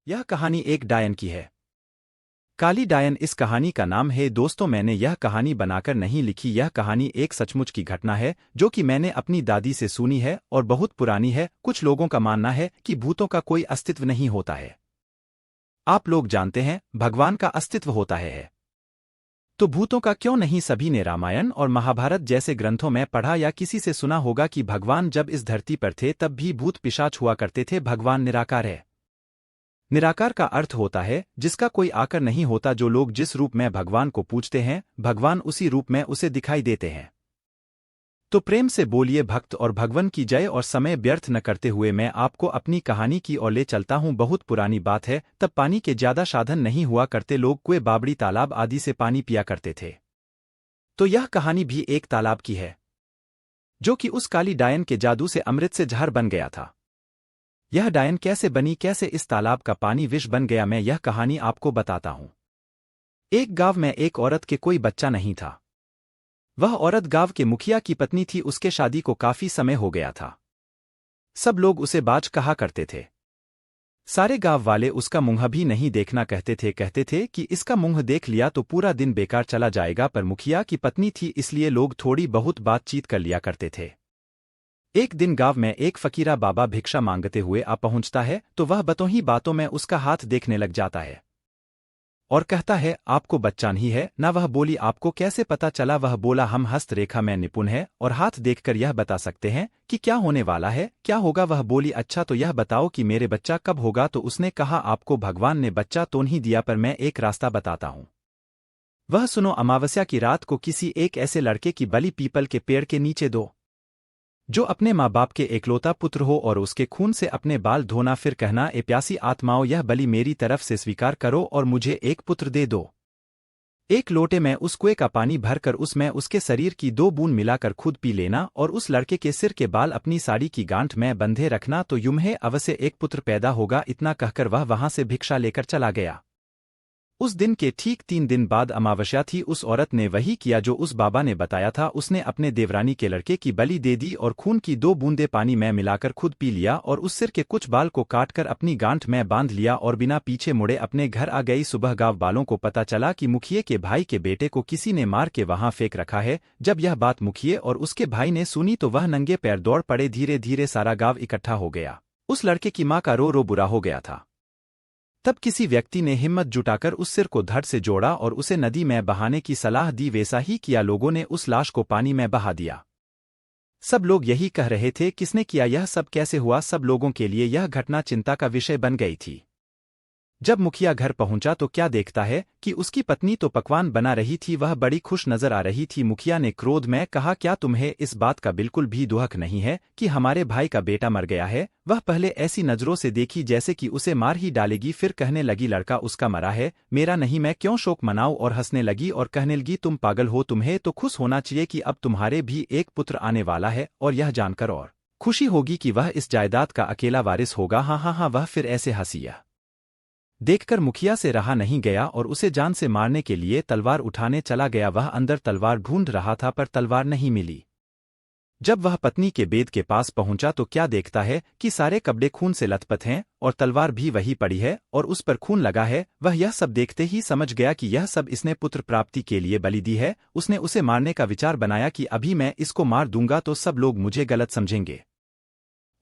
यह कहानी एक डायन की है। काली डायन इस कहानी का नाम है। दोस्तों, मैंने यह कहानी बनाकर नहीं लिखी। यह कहानी एक सचमुच की घटना है जो कि मैंने अपनी दादी से सुनी है और बहुत पुरानी है। कुछ लोगों का मानना है कि भूतों का कोई अस्तित्व नहीं होता है। आप लोग जानते हैं, भगवान का अस्तित्व होता है। तो भूतों का क्यों नहीं? सभी ने रामायण और महाभारत जैसे ग्रंथों में पढ़ा या किसी से सुना होगा कि भगवान जब इस धरती पर थे तब भी भूत पिशाच हुआ करते थे। भगवान निराकार है। निराकार का अर्थ होता है जिसका कोई आकार नहीं होता। जो लोग जिस रूप में भगवान को पूजते हैं, भगवान उसी रूप में उसे दिखाई देते हैं। तो प्रेम से बोलिए भक्त और भगवान की जय। और समय व्यर्थ न करते हुए मैं आपको अपनी कहानी की ओर ले चलता हूं। बहुत पुरानी बात है, तब पानी के ज्यादा साधन नहीं हुआ करते। लोग कुएं, बावड़ी, तालाब आदि से पानी पिया करते थे। तो यह कहानी भी एक तालाब की है जो कि उस काली डायन के जादू से अमृत से जहर बन गया था। यह डायन कैसे बनी, कैसे इस तालाब का पानी विष बन गया, मैं यह कहानी आपको बताता हूं। एक गांव में एक औरत के कोई बच्चा नहीं था। वह औरत गांव के मुखिया की पत्नी थी। उसके शादी को काफी समय हो गया था। सब लोग उसे बाज कहा करते थे। सारे गांव वाले उसका मुंह भी नहीं देखना कहते थे कि इसका मुंह देख लिया तो पूरा दिन बेकार चला जाएगा। पर मुखिया की पत्नी थी, इसलिए लोग थोड़ी बहुत बातचीत कर लिया करते थे। एक दिन गांव में एक फकीरा बाबा भिक्षा मांगते हुए आ पहुंचता है तो वह बतों ही बातों में उसका हाथ देखने लग जाता है और कहता है, आपको बच्चा नहीं है ना? वह बोली, आपको कैसे पता चला? वह बोला, हम हस्तरेखा में निपुण है और हाथ देखकर यह बता सकते हैं कि क्या होने वाला है, क्या होगा। वह बोली, अच्छा तो यह बताओ कि मेरे बच्चा कब होगा? तो उसने कहा, आपको भगवान ने बच्चा तो नहीं दिया, पर मैं एक रास्ता बताता हूं। वह सुनो, अमावस्या की रात को किसी एक ऐसे लड़के की बलि पीपल के पेड़ के नीचे दो जो अपने माँ बाप के एकलौता पुत्र हो और उसके खून से अपने बाल धोना। फिर कहना, ए प्यासी आत्माओं, यह बलि मेरी तरफ से स्वीकार करो और मुझे एक पुत्र दे दो। एक लोटे में उस कुएं का पानी भरकर उसमें उसके शरीर की 2 बूंद मिलाकर खुद पी लेना और उस लड़के के सिर के बाल अपनी साड़ी की गांठ में बंधे रखना, तो यूं अवश्य एक पुत्र पैदा होगा। इतना कहकर वह वहां से भिक्षा लेकर चला गया। उस दिन के ठीक 3 दिन बाद अमावस्या थी। उस औरत ने वही किया जो उस बाबा ने बताया था। उसने अपने देवरानी के लड़के की बलि दे दी और खून की 2 बूंदें पानी में मिलाकर खुद पी लिया और उस सिर के कुछ बाल को काटकर अपनी गांठ में बांध लिया और बिना पीछे मुड़े अपने घर आ गई। सुबह गांव वालों को पता चला कि मुखिए के भाई के बेटे को किसी ने मार के वहां फेंक रखा है। जब यह बात मुखिए और उसके भाई ने सुनी तो वह नंगे पैर दौड़ पड़े। धीरे धीरे सारा गांव इकट्ठा हो गया। उस लड़के की मां का रो रो बुरा हो गया था। तब किसी व्यक्ति ने हिम्मत जुटाकर उस सिर को धड़ से जोड़ा और उसे नदी में बहाने की सलाह दी। वैसा ही किया। लोगों ने उस लाश को पानी में बहा दिया। सब लोग यही कह रहे थे, किसने किया, यह सब कैसे हुआ? सब लोगों के लिए यह घटना चिंता का विषय बन गई थी। जब मुखिया घर पहुंचा तो क्या देखता है कि उसकी पत्नी तो पकवान बना रही थी। वह बड़ी खुश नजर आ रही थी। मुखिया ने क्रोध में कहा, क्या तुम्हें इस बात का बिल्कुल भी दुख नहीं है कि हमारे भाई का बेटा मर गया है? वह पहले ऐसी नजरों से देखी जैसे कि उसे मार ही डालेगी। फिर कहने लगी, लड़का उसका मरा है, मेरा नहीं, मैं क्यों शोक मनाऊं? और हंसने लगी और कहने लगी, तुम पागल हो, तुम्हें तो खुश होना चाहिए कि अब तुम्हारे भी एक पुत्र आने वाला है और यह जानकर और खुशी होगी कि वह इस जायदाद का अकेला वारिस होगा। हाँ हाँ हाँ। वह फिर ऐसे हंसिया देखकर मुखिया से रहा नहीं गया और उसे जान से मारने के लिए तलवार उठाने चला गया। वह अंदर तलवार ढूंढ रहा था पर तलवार नहीं मिली। जब वह पत्नी के बेद के पास पहुंचा तो क्या देखता है कि सारे कपड़े खून से लथपथ हैं और तलवार भी वही पड़ी है और उस पर खून लगा है। वह यह सब देखते ही समझ गया कि यह सब इसने पुत्र प्राप्ति के लिए बलि दी है। उसने उसे मारने का विचार बनाया कि अभी मैं इसको मार दूंगा तो सब लोग मुझे गलत समझेंगे,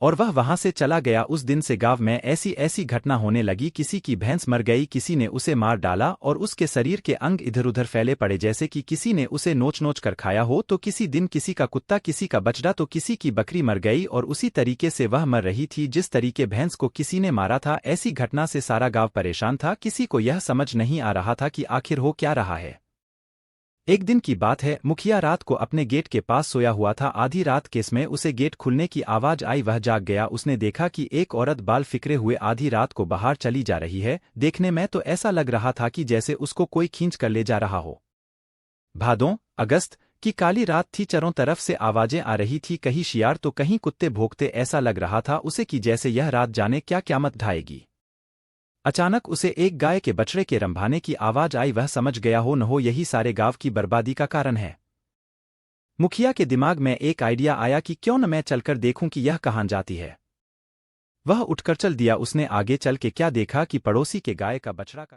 और वह वहां से चला गया। उस दिन से गांव में ऐसी ऐसी घटना होने लगी। किसी की भैंस मर गई, किसी ने उसे मार डाला और उसके शरीर के अंग इधर उधर फैले पड़े जैसे कि किसी ने उसे नोच नोच कर खाया हो। तो किसी दिन किसी का कुत्ता, किसी का बछड़ा, तो किसी की बकरी मर गई और उसी तरीके से वह मर रही थी जिस तरीके भैंस को किसी ने मारा था। ऐसी घटना से सारा गांव परेशान था। किसी को यह समझ नहीं आ रहा था कि आखिर हो क्या रहा है। एक दिन की बात है, मुखिया रात को अपने गेट के पास सोया हुआ था। आधी रात के समय उसे गेट खुलने की आवाज आई। वह जाग गया। उसने देखा कि एक औरत बाल फिक्रे हुए आधी रात को बाहर चली जा रही है। देखने में तो ऐसा लग रहा था कि जैसे उसको कोई खींच कर ले जा रहा हो। भादों अगस्त की काली रात थी। चारों तरफ से आवाजें आ रही थी, कहीं शियार तो कहीं कुत्ते भौंकते। ऐसा लग रहा था उसे कि जैसे यह रात जाने क्या क़यामत ढाएगी। अचानक उसे एक गाय के बछड़े के रंभाने की आवाज आई। वह समझ गया हो न हो यही सारे गांव की बर्बादी का कारण है। मुखिया के दिमाग में एक आइडिया आया कि क्यों न मैं चलकर देखूं कि यह कहां जाती है। वह उठकर चल दिया। उसने आगे चल के क्या देखा कि पड़ोसी के गाय का बछड़ा का